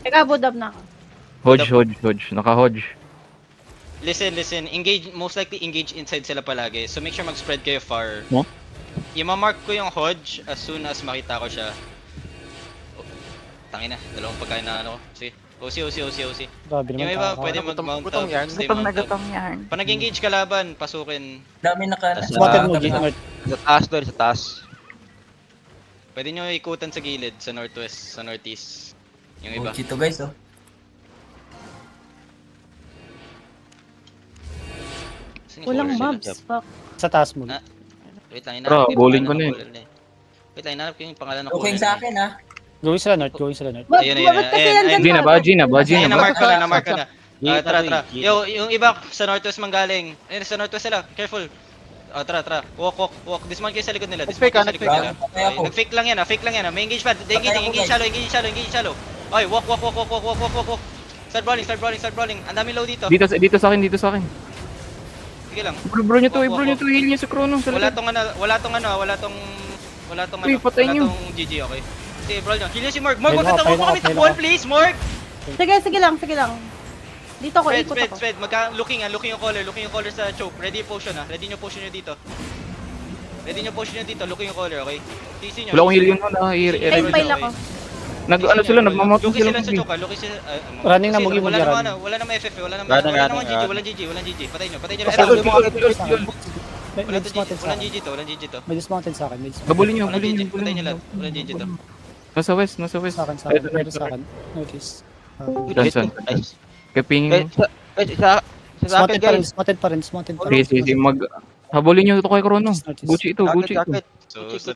Teka, budab na ako. Hodge. Naka-hodge. Listen. Engage, most likely engage inside sila palagi. So make sure mag-spread kayo far. Mo? I-mark ko yung Hodge as soon as makita ko siya. Oh, tangina, dalawang pagkain na ano ko. Sige. OC. Grabe Yung naman iba, tao. pwede mag-mount Gutom up. yan. Stay Gutom na mount up. gutom yan. Pag nag-engage kalaban, pasukin. Dami naka... Spotted mo, Gino. Sa taas doon, sa taas. Pwede nyo ikutan sa gilid, sa northwest, sa northeast. Yung iba. Bullshit to guys, oh. Saan yung Walang color mobs. sila? Fuck. Sa taas mo. Ah. Wait lang, Bro, ko yung bowling pangalan ko na ng color Wait lang, hinanap ko yung pangalan ng Okay color sa na akin, ha? Going sila north. Ayun, Bakit kasi ayun, yan ayun. dyan Gina ba? Ayun, na-mark ko na. Gina Tara. to eh, Gina. Yo, yung iba sa northwest manggaling. Ayun, sa northwest sila. Careful. Tara. Walk. Dismount kayo sa likod nila. Dismount kayo sa likod Nag-fake nila. Patay ako. Nag-fake lang yan, fake lang yan. May engage pad. Engage shallow. Oy, walk. Start brawling. Ang daming low dito. Dito sa akin. Sige lang. Bro nyo to, heal nyo sa Chrono. Wala tong Uy, patay nyo. GG, okay. Sige, brawl nyo. Kill nyo si Morg. Morg, wag Fail ka ako, kami fail takbuhan, ako. please, Morg! Sige lang. Dito ako, ikot ako. Spread. Looking yung color sa choke. Ready yung potion, ha. Ready nyo potion nyo dito. Looking yung color, okay? TC nyo. Wala akong heal yun na. Fail ako. Nagmamount Luki sila. sila sa choke, ha. Luki sila. Running na, kasi mugi, wala running. namang wala namang FF, wala namang Running. GG. Patay nyo. May Walang dismounted sa akin. GG to. May dismounted sa akin. May dismounted Gabulin nyo. Walang GG. Patay nyo lahat. Walang GG to. Nasa west. sa akin. Meron sa akin. Notice. Saan? Nice. Kapingin mo. Sa akin, guys. Dismounted pa rin. Sige. Habulin nyo ito kay Chrono. Gucci ito. Sakit. So,